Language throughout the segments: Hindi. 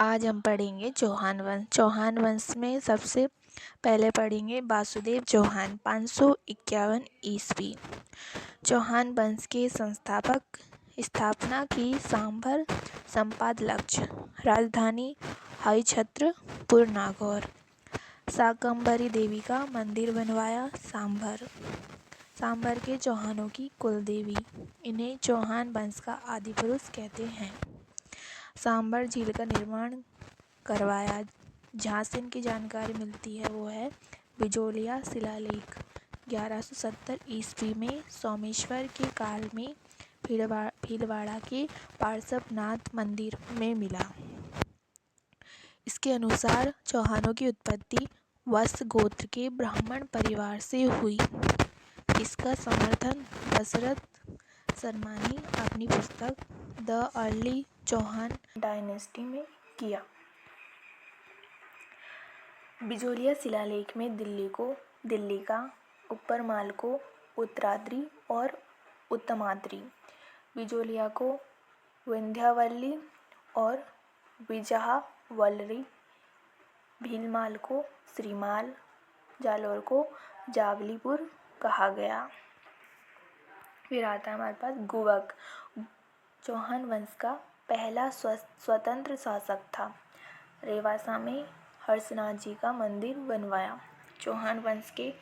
आज हम पढ़ेंगे चौहान वंश। चौहान वंश में सबसे पहले पढ़ेंगे वासुदेव चौहान 551 ईस्वी। चौहान वंश के संस्थापक। स्थापना की सांभर संपाद लक्ष्य। राजधानी हरिश्चंद्रपुर नागौर। शाकंभरी देवी का मंदिर बनवाया सांभर। सांभर के चौहानों की कुल देवी। इन्हें चौहान वंश का आदि पुरुष कहते हैं। सांभर झील का निर्माण करवाया। जहाँ से इनकी जानकारी मिलती है वो है बिजोलिया शिलालेख 1170 ईस्वी में सोमेश्वर के काल में भीलवाड़ा के पार्श्वनाथ मंदिर में मिला। इसके अनुसार चौहानों की उत्पत्ति वत्स गोत्र के ब्राह्मण परिवार से हुई। इसका समर्थन दशरथ सरमानी अपनी पुस्तक द अर्ली चौहान डायनेस्टी में किया। बिजोलिया शिलालेख में दिल्ली का ऊपरमाल को उत्तराद्रि और उत्तमाद्रि, बिजोलिया को विंध्यावल्ली और विजहावल्लरी, भीलमाल को श्रीमाल, जालौर को जावलीपुर कहा गया। फिर आता है हमारे पास गुवक। चौहान वंश का पहला स्वतंत्र शासक था। रेवासा में हर्षनाथ जी का मंदिर बनवाया। चौहान वंश के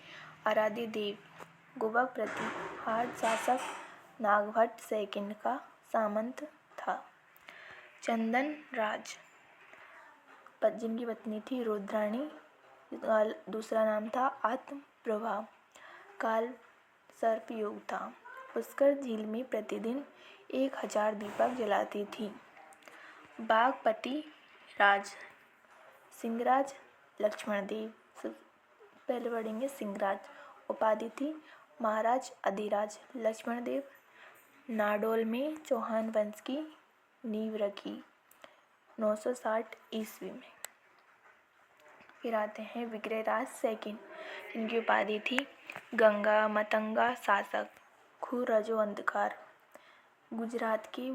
आराध्य देव गुवक प्रतिहार शासक नागभट्ट सेकंड का सामंत था। चंदन राज, जिनकी पत्नी थी रुद्राणी, दूसरा नाम था आत्मप्रभा, काल सर्पयोग था। पुष्कर झील में प्रतिदिन 1000 दीपक जलाती थी। बागपति राज, सिंहराज लक्ष्मणदेव, पहले पढ़ेंगे सिंहराज, उपाधि थी महाराज अधिराज लक्ष्मणदेव। नाडोल में चौहान वंश की नींव रखी 960 ईस्वी में। फिर आते हैं विग्रहराज सेकंड, इनकी उपाधि थी गंगा मतंगा शासक, खुरजो अंधकार। गुजरात के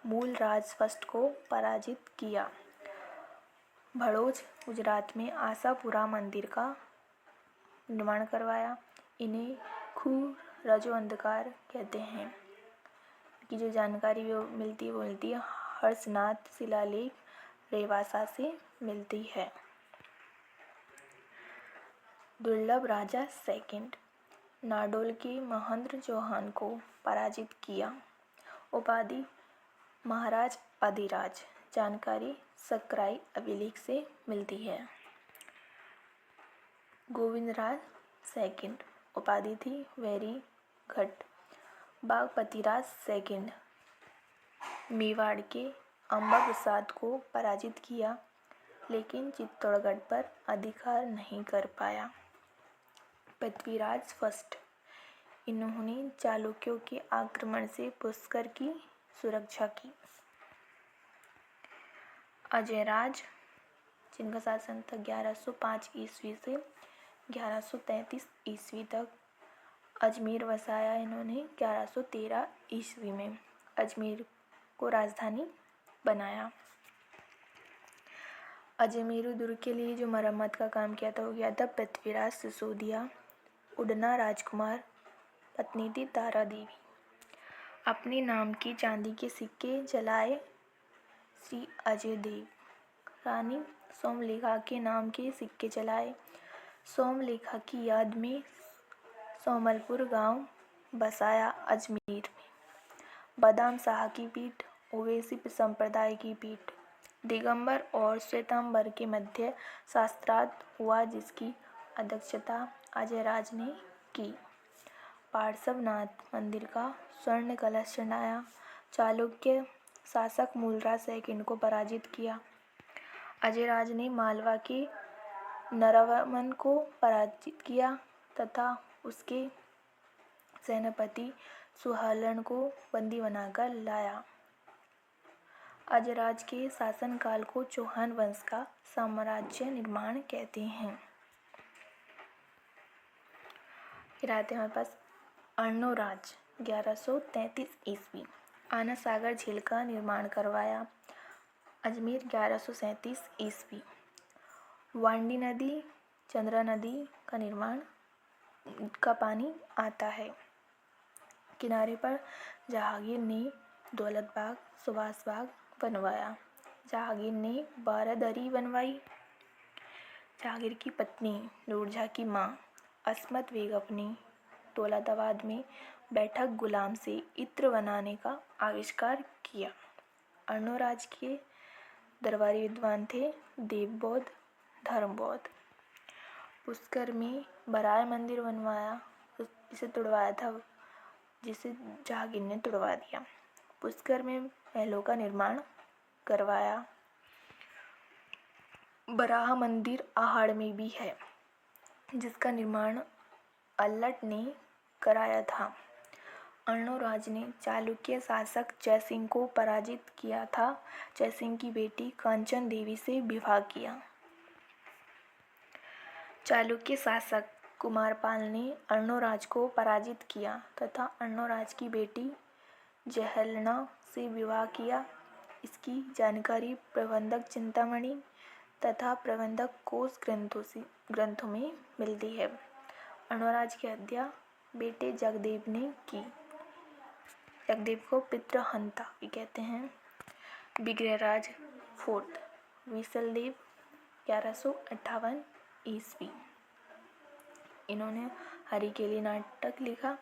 मूल राज फर्स्ट को पराजित किया। भड़ोज गुजरात में आशापुरा मंदिर का निर्माण करवाया। इन्हें खुरजो अंधकार कहते हैं। की जो जानकारी वो मिलती है हर्षनाथ शिलालेख रेवासा से मिलती है। दुर्लभ राजा सेकंड, नाडोल के महेंद्र चौहान को पराजित किया। उपाधि महाराज अधिराज, जानकारी सक्राई अभिलेख से मिलती है। गोविंदराज सेकंड, उपाधि थी वैरी घट। बागपतिराज सेकंड, मेवाड़ के अंबा प्रसाद को पराजित किया, लेकिन चित्तौड़गढ़ पर अधिकार नहीं कर पाया। पृथ्वीराज फर्स्ट, इन्होंने चालुक्यों के आक्रमण से पुष्कर की सुरक्षा की। अजयराज, जिनका शासन था 1105 ईस्वी से 1133 ईस्वी तक। अजमेर वसाया इन्होंने 1113 ईस्वी में। अजमेर को राजधानी बनाया। अजमेरू दुर्ग के लिए जो मरम्मत का काम किया था वो किया था पृथ्वीराज सिसोदिया। उड़ना राजकुमार, पत्नी थी तारा देवी। अपने नाम की चांदी के सिक्के जलाए श्री अजय देव। रानी सोमलेखा के नाम के सिक्के जलाए। सोमलेखा की याद में सोमलपुर गांव बसाया अजमेर में। बादाम शाह की पीठ, ओवैसी संप्रदाय की पीठ। दिगंबर और श्वेतांबर के मध्य शास्त्रार्थ हुआ, जिसकी अध्यक्षता अजयराज ने की। पार्श्वनाथ मंदिर का स्वर्ण कलश चढ़ाया। चालुक्य शासक मूलराज सेकंड को पराजित किया। अजयराज ने मालवा के नरवामन को पराजित किया तथा उसके सेनापति सुहालन को बंदी बनाकर लाया। अजयराज के शासनकाल को चौहान वंश का साम्राज्य निर्माण कहते हैं। फिर आते हैं हमारे पास अर्णोराज 1133 ईस्वी। आना सागर झील का निर्माण करवाया। अजमेर 1137 ईस्वी। वांडी नदी, चंद्रा नदी का निर्माण का पानी आता है। किनारे पर जहांगीर ने दौलत बाग, सुभाष बाग बनवाया। जहांगीर ने बारादरी बनवाई। जहांगीर की पत्नी नूरजहाँ की मां अस्मत बेगम ने दौलताबाद में बैठक गुलाम से इत्र बनाने का आविष्कार किया। अर्णोराज के दरबारी विद्वान थे देवबौद्ध, धर्मबौद्ध। पुष्कर में बराह मंदिर बनवाया, जिसे तुड़वाया था, जिसे जहांगीर ने तुड़वा दिया। पुष्कर में महलों का निर्माण करवाया। बराह मंदिर आहाड़ में भी है, जिसका निर्माण अल्लट ने कराया था। अर्णोराज ने चालुक्य शासक जयसिंह को पराजित किया था। जयसिंह की बेटी कांचन देवी से विवाह किया। चालुक्य शासक कुमारपाल ने अर्णोराज को पराजित किया तथा अर्णोराज की बेटी जयहलना से विवाह किया। इसकी जानकारी प्रबंधक चिंतामणि तथा प्रबंधक कोश ग्रंथों में मिलती है। अर्णोराज की हत्या बेटे जगदेव ने की। जगदेव को पितृहंता भी कहते हैं। विग्रहराज फोर्थ, विसलदेव 1158 ईस्वी। इन्होंने हरिकेली नाटक लिखा,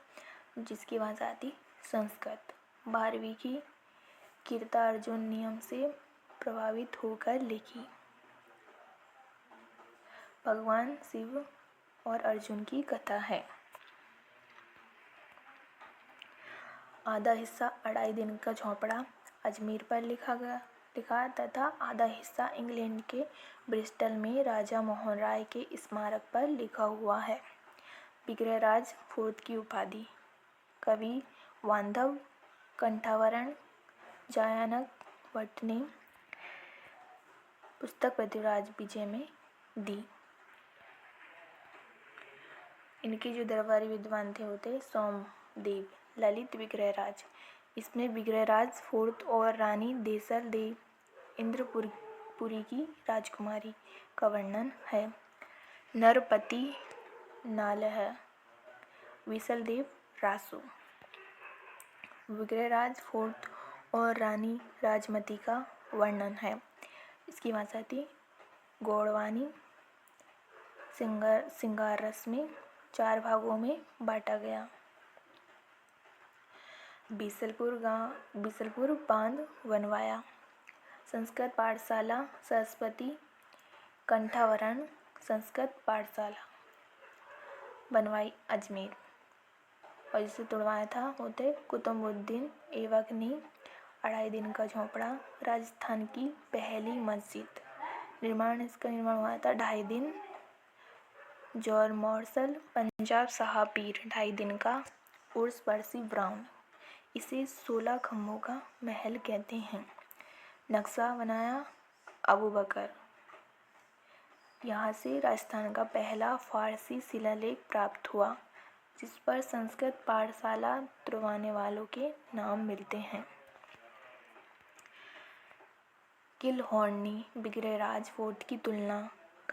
जिसकी भाषा थी संस्कृत। 12वीं की कीर्तार्जुन नियम से प्रभावित होकर लिखी। भगवान शिव और अर्जुन की कथा है। आधा हिस्सा अढ़ाई दिन का झोंपड़ा अजमेर पर लिखा तथा आधा हिस्सा इंग्लैंड के ब्रिस्टल में राजा मोहन राय के स्मारक पर लिखा हुआ है। विग्रहराज फोर्थ की उपाधि कवि वांधव कंठावरण जयानक भट्ट ने पुस्तक पृथ्वीराज विजय में दी। इनके जो दरबारी विद्वान थे होते सोमदेव, ललित विग्रहराज। इसमें विग्रहराज फोर्थ और रानी देसर देव इंद्रपुरी की राजकुमारी का वर्णन है। नरपति नालह, विसलदेव रासो। विग्रहराज फोर्थ और रानी राजमती का वर्णन है। इसकी भाषा थी गौड़वानी। सिंगार रस में 4 भागों में बांटा गया। बीसलपुर बांध बनवाया। संस्कृत पाठशाला सरस्वती कंठावरण संस्कृत पाठशाला बनवाई अजमेर। और जिसे तुड़वाया था होते कुतुबुद्दीन ऐबक ने। अढ़ाई दिन का झोंपड़ा राजस्थान की पहली मस्जिद। इसका निर्माण हुआ था 2.5 दिन। जॉर मॉर्सल पंजाब साहब पीर 2.5 दिन का। उर्स पर्सी ब्राउन। इसे 16 खम्भों का महल कहते हैं। नक्शा बनाया अबू बकर। यहाँ से राजस्थान का पहला फारसी शिलालेख प्राप्त हुआ, जिस पर संस्कृत पाठशाला तुड़वाने वालों के नाम मिलते हैं। किलहौर्नी विग्रहराज फोर्ट की तुलना